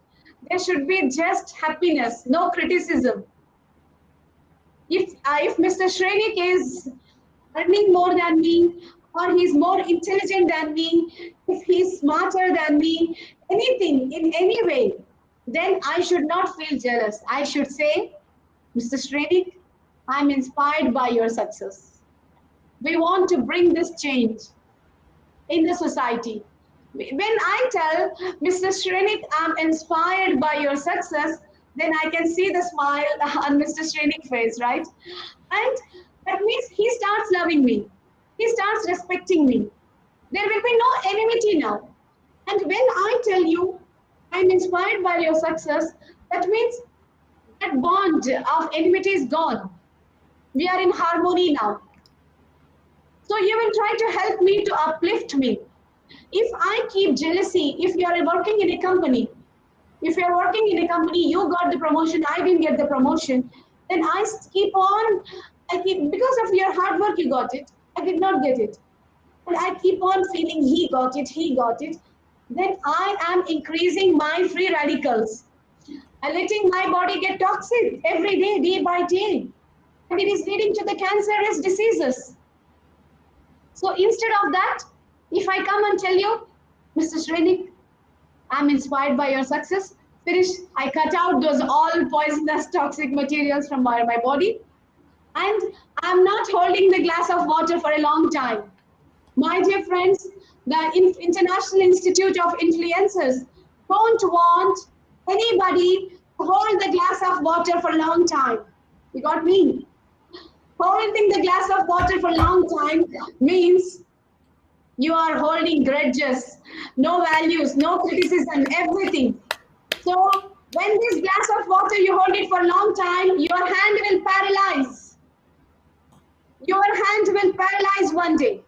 Speaker 2: There should be just happiness, no criticism. If Mr. Shrenik is earning more than me, or he's more intelligent than me, if he's smarter than me, anything in any way, then I should not feel jealous. I should say, Mr. Shrenik, I'm inspired by your success. We want to bring this change in the society. When I tell Mr. Shrenik, I'm inspired by your success, then I can see the smile on Mr. Shrenik's face, right? And that means he starts loving me. He starts respecting me. There will be no enmity now. And when I tell you, I'm inspired by your success, that means that bond of enmity is gone. We are in harmony now. So you will try to help me to uplift me. If I keep jealousy, if you are working in a company, if you are working in a company, you got the promotion, I didn't get the promotion, then keep on, because of your hard work, you got it, I did not get it. And I keep on feeling he got it, then I am increasing my free radicals and letting my body get toxic every day, day by day. And it is leading to the cancerous diseases. So instead of that, if I come and tell you, Mr. Shrenik, I'm inspired by your success, finish, I cut out those all poisonous toxic materials from my body, and I'm not holding the glass of water for a long time. My dear friends, the International Institute of Influencers don't want anybody to hold the glass of water for a long time. You got me? Holding the glass of water for a long time means you are holding grudges, no values, no criticism, everything. So when this glass of water you hold it for a long time, your hand will paralyze. Your hand will paralyze one day,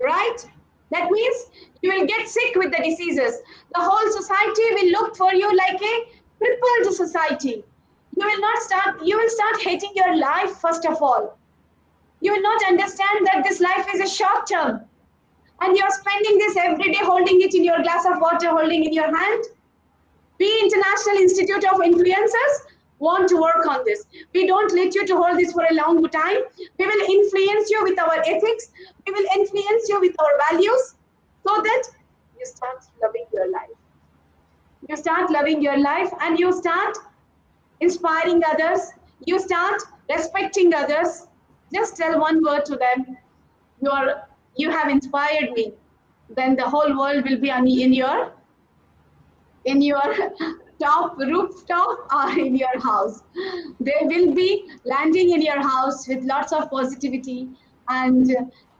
Speaker 2: right? That means you will get sick with the diseases. The whole society will look for you like a crippled society. You will start hating your life first of all. You will not understand that this life is a short term. And you're spending this every day holding it in your glass of water, holding in your hand. We, International Institute of Influencers, want to work on this. We don't let you to hold this for a long time. We will influence you with our ethics. We will influence you with our values so that you start loving your life. You start loving your life and you start inspiring others. You start respecting others. Just tell one word to them. You have inspired me. Then the whole world will be in your top rooftop or in your house. They will be landing in your house with lots of positivity, and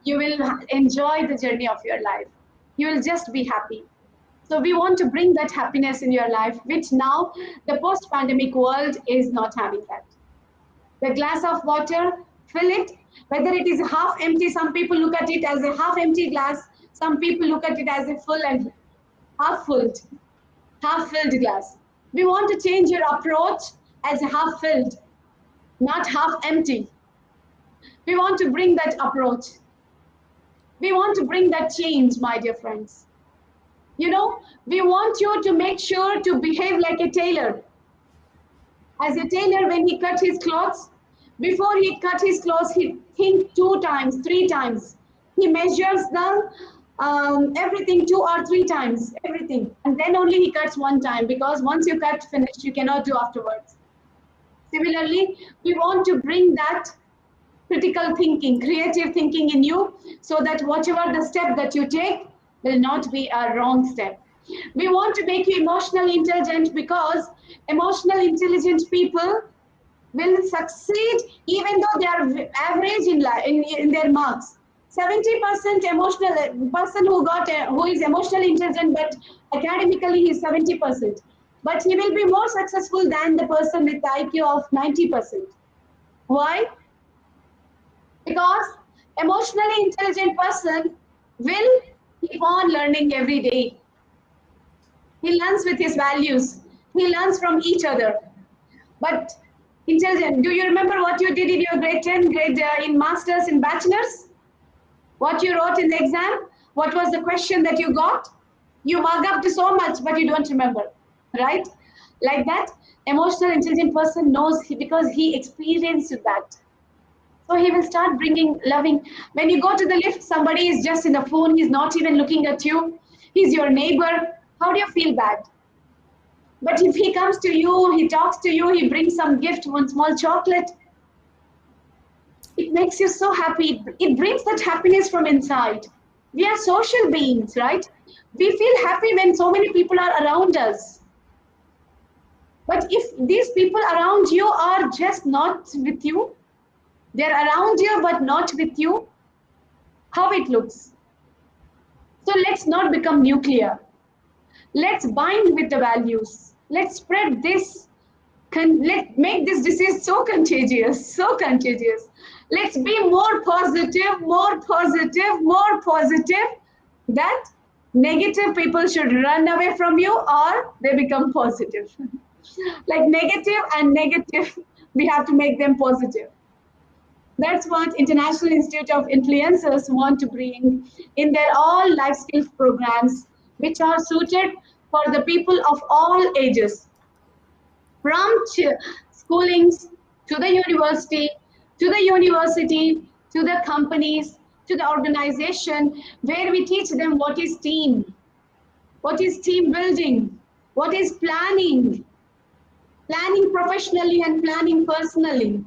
Speaker 2: you will enjoy the journey of your life. You will just be happy. So we want to bring that happiness in your life, which now the post-pandemic world is not having that. The glass of water, fill it, whether it is half empty, some people look at it as a half empty glass, some people look at it as a full and half full, half filled glass. We want to change your approach as a half filled, not half empty. We want to bring that approach. We want to bring that change, my dear friends. You know, we want you to make sure to behave like a tailor. As a tailor, when he cut his clothes, before he cut his clothes, he think 2 times, 3 times. He measures the everything 2 or 3 times, everything, and then only he cuts one time, because once you cut finish, you cannot do afterwards. Similarly, we want to bring that critical thinking, creative thinking in you, so that whatever the step that you take will not be a wrong step. We want to make you emotionally intelligent, because emotional intelligent people will succeed even though they are average in, in their marks. 70% emotional person who is emotionally intelligent, but academically he is 70%. But he will be more successful than the person with IQ of 90%. Why? Because emotionally intelligent person will keep on learning every day. He learns with his values. He learns from each other. But intelligent, do you remember what you did in your grade 10, grade in masters, in bachelors? What you wrote in the exam? What was the question that you got? You mug up to so much, but you don't remember, right? Like that, emotional intelligent person knows because he experienced that. So he will start bringing loving. When you go to the lift, somebody is just in the phone, he's not even looking at you. He's your neighbor. How do you feel bad? But if he comes to you, he talks to you, he brings some gift, one small chocolate, it makes you so happy. It brings that happiness from inside. We are social beings, right? We feel happy when so many people are around us. But if these people around you are just not with you, they're around you but not with you, how it looks. So let's not become nuclear. Let's bind with the values. Let's spread this. Let make this disease so contagious, so contagious. Let's be more positive, more positive, more positive. That negative people should run away from you, or they become positive. Like negative and negative, we have to make them positive. That's what International Institute of Influencers want to bring in their all life skills programs, which are suited for the people of all ages, from schoolings to the university, to the companies, to the organization, where we teach them what is team building, what is planning, planning professionally and planning personally.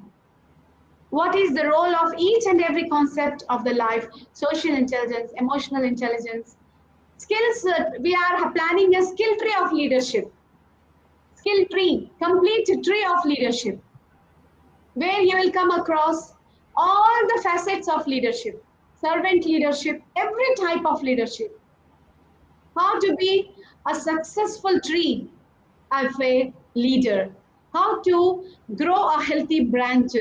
Speaker 2: What is the role of each and every concept of the life, social intelligence, emotional intelligence, skills. We are planning a skill tree of leadership, skill tree, complete tree of leadership, where you will come across all the facets of leadership, servant leadership, every type of leadership, how to be a successful tree of a leader, how to grow a healthy branch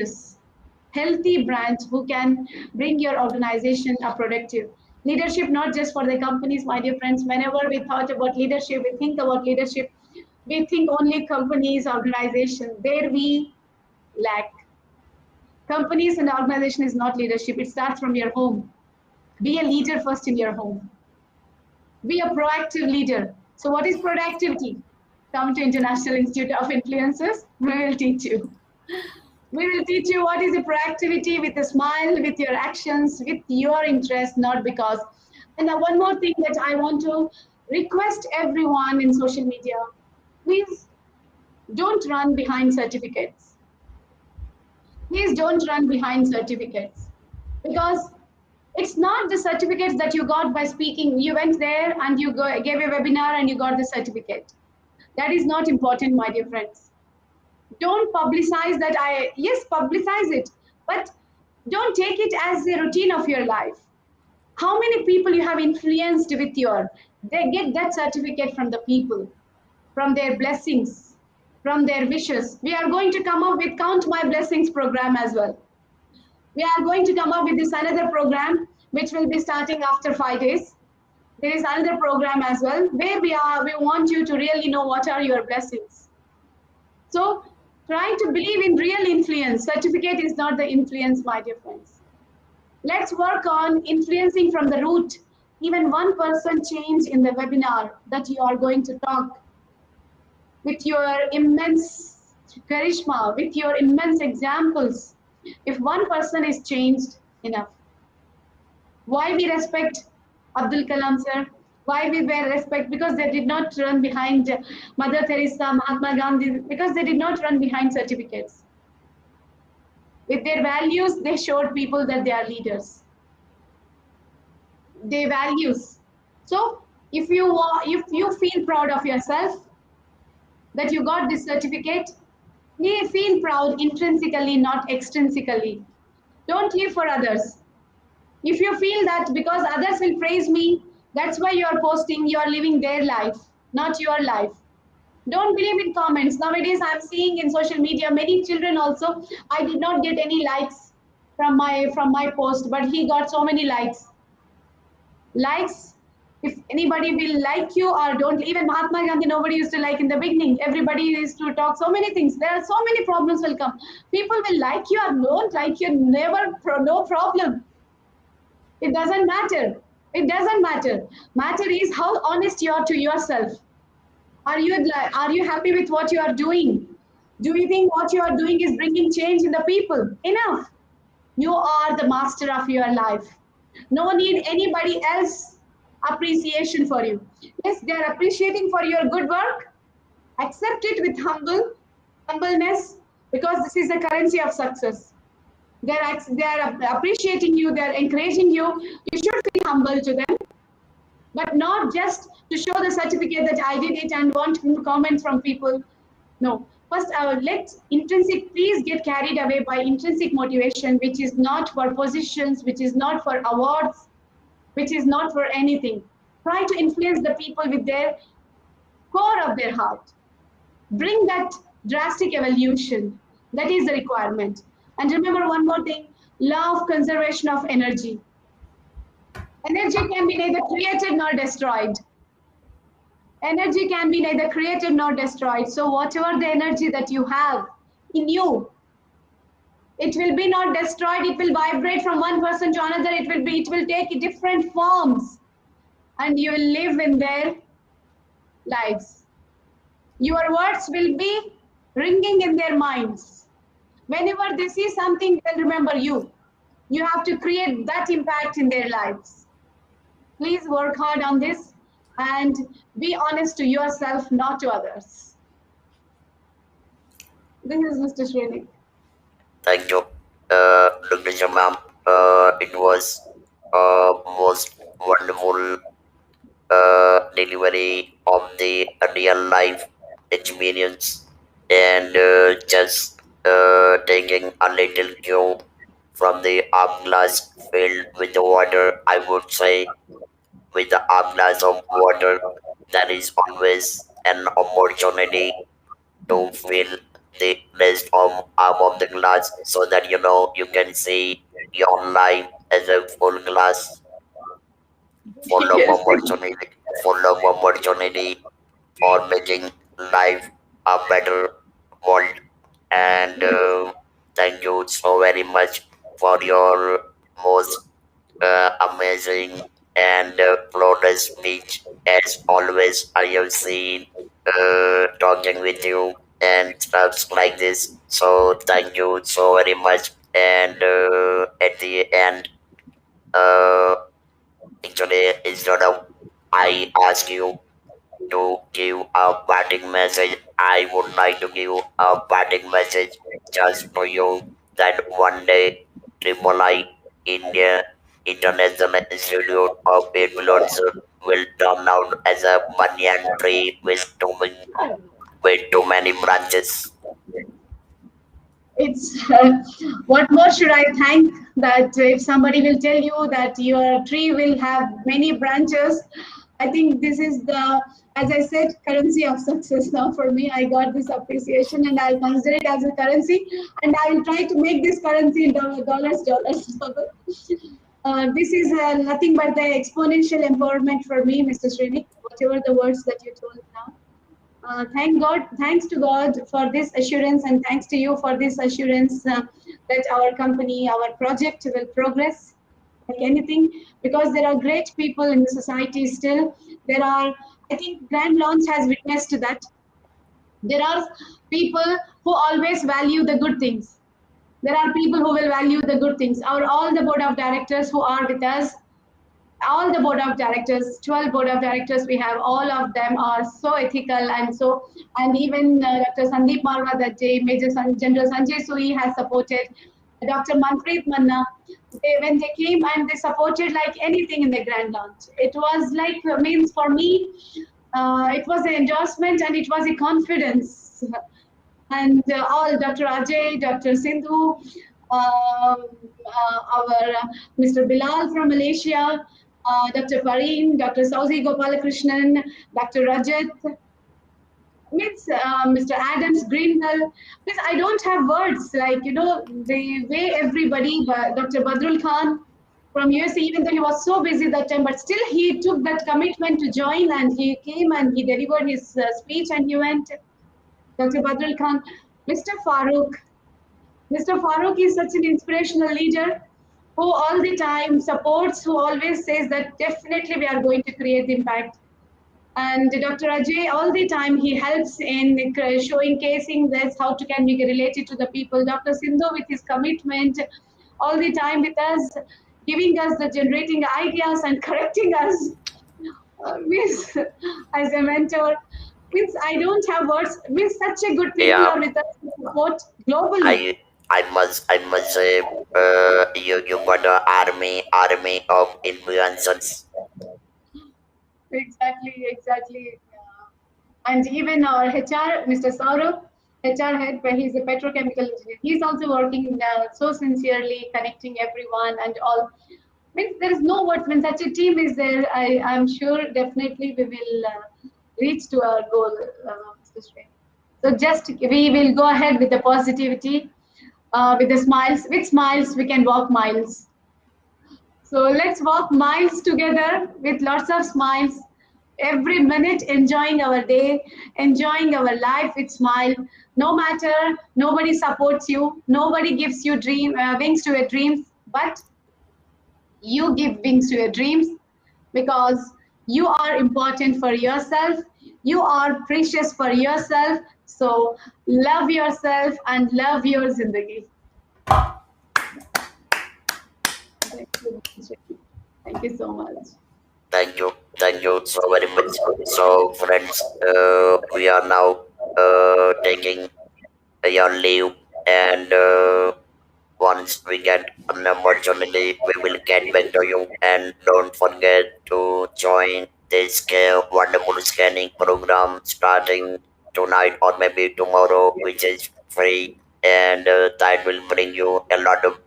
Speaker 2: who can bring your organization a productive leadership, not just for the companies, my dear friends. Whenever we thought about leadership, we think about leadership, we think only companies, organization. There we lack. Companies and organization is not leadership. It starts from your home. Be a leader first in your home. Be a proactive leader. So what is productivity? Come to International Institute of Influencers. We will teach you. We will teach you what is a proactivity with a smile, with your actions, with your interest, not because. And now one more thing that I want to request everyone in social media, please don't run behind certificates. Please don't run behind certificates, because it's not the certificates that you got by speaking. You went there and you gave a webinar and you got the certificate. That is not important, my dear friends. Don't publicize that. Yes, publicize it, but don't take it as a routine of your life. How many people you have influenced with your, they get that certificate from the people, from their blessings, from their wishes. We are going to come up with Count My Blessings program as well. We are going to come up with this another program which will be starting after 5 days. There is another program as well where we want you to really know what are your blessings. So try to believe in real influence. Certificate is not the influence, my dear friends. Let's work on influencing from the root. even one person change in the webinar that you are going to talk, with your immense charisma, with your immense examples, if one person is changed, enough. Why we respect Abdul Kalam sir? Why we bear respect? Because they did not run behind Mother Teresa, Mahatma Gandhi, because they did not run behind certificates. With their values, they showed people that they are leaders. Their values. So if you feel proud of yourself that you got this certificate, you feel proud intrinsically, not extrinsically. Don't live for others. If you feel that because others will praise me, that's why you are posting, you are living their life, not your life. Don't believe in comments. Nowadays, I'm seeing in social media many children also. I did not get any likes from my post, but he got so many likes. Likes. If anybody will like you or don't, even Mahatma Gandhi, nobody used to like in the beginning. Everybody used to talk so many things. There are so many problems will come. People will like you or don't like you, never, no problem. It doesn't matter. It doesn't matter. Matter is how honest you are to yourself. Are you happy with what you are doing? Do you think what you are doing is bringing change in the people? Enough. You are the master of your life. No need anybody else appreciation for you. Yes, they are appreciating for your good work. Accept it with humbleness, because this is the currency of success. They are appreciating you, they are encouraging you. You should feel humble to them, but not just to show the certificate that I did it and want comments from people. No. First, let intrinsic, please get carried away by intrinsic motivation, which is not for positions, which is not for awards, which is not for anything. Try to influence the people with their core of their heart. Bring that drastic evolution. That is the requirement. And remember one more thing, law of conservation of energy. Energy can be neither created nor destroyed. Energy can be neither created nor destroyed. So whatever the energy that you have in you, it will be not destroyed. It will vibrate from one person to another. It will take different forms, and you will live in their lives. Your words will be ringing in their minds. Whenever they see something, they'll remember you. You have to create that impact in their lives. Please work hard on this and be honest to yourself, not to others. This is Mr. Shrenik.
Speaker 1: Thank you, Dr. Shama. It was most wonderful delivery of the real life experience, and just taking a little cue from the half glass filled with the water. I would say, with the half glass of water, there is always an opportunity to fill the rest of half of the glass, so that you can see your life as a full glass, full of
Speaker 2: Yes,
Speaker 1: opportunity, full of opportunity for making life a better world. And thank you so very much for your most amazing and flawless speech. As always, I have seen talking with you and stuff like this. So thank you so very much. And at the end, uh, actually, instead of I ask you to give a parting message, I would like to give a parting message just for you, that one day Triple I India International Institute of Influencer will turn out as a banyan tree with too many branches.
Speaker 2: it's what more should I thank, that if somebody will tell you that your tree will have many branches. I think this is the, as I said, currency of success. Now for me, I got this appreciation and I'll consider it as a currency, and I'll try to make this currency in dollars. This is nothing but the exponential empowerment for me, Mr. Shrenik, whatever the words that you told now. Thanks to God for this assurance, and thanks to you for this assurance that our company, our project will progress. like anything, because there are great people in the society still. There are, I think, Grand Launch has witnessed that. There are people who always value the good things. There are people who will value the good things. Our all the board of directors who are with us, all the board of directors, 12 board of directors we have, all of them are so ethical and so, and even Dr. Sandeep Marwa that day, General Sanjay Sui has supported, Dr. Manpreet Manna, when they came and they supported like anything in the grand launch. It was like, means for me, it was an endorsement and it was a confidence. And all Dr. Ajay, Dr. Sindhu, our Mr. Bilal from Malaysia, Dr. Pareen, Dr. Sauzi Gopalakrishnan, Dr. Rajat, means Mr. Adams, Greenwell. Means I don't have words like the way everybody, Dr. Badrul Khan from USA, even though he was so busy that time, but still he took that commitment to join and he came and he delivered his speech and he went. Dr. Badrul Khan, Mr. Farooq. Mr. Farooq is such an inspirational leader who all the time supports, who always says that definitely we are going to create impact. And Dr. Ajay, all the time he helps in showing casing this, how to can we relate it to the people. Dr. Sindhu with his commitment, all the time with us, giving us the generating ideas and correcting us. Means as a mentor, means I don't have words. Means such a good people
Speaker 1: Yeah,
Speaker 2: are with us to support globally.
Speaker 1: I must say, you got an army of influencers.
Speaker 2: Exactly, exactly. And even our HR, Mr. Saurabh, HR head, where he's a petrochemical engineer, he's also working so sincerely, connecting everyone and all. Means there is no words. When such a team is there, I'm sure definitely we will reach to our goal, Mr. Shrenik. So just we will go ahead with the positivity, with the smiles. With smiles, we can walk miles. So let's walk miles together with lots of smiles. Every minute enjoying our day, enjoying our life with smile. No matter, nobody supports you, nobody gives you wings to your dreams, but you give wings to your dreams because you are important for yourself. You are precious for yourself. So love yourself and love your zindagi. Thank you. Thank you so much.
Speaker 1: Thank you so very much. So, friends, we are now taking your leave, and once we get an opportunity, we will get back to you. And don't forget to join this wonderful scanning program starting tonight or maybe tomorrow, which is free, and that will bring you a lot of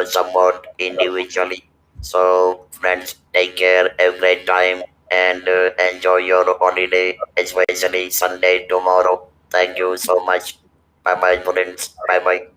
Speaker 1: support individually. So, friends, take care, have a great time, and enjoy your holiday, especially Sunday tomorrow. Thank you so much. Bye bye, friends. Bye bye.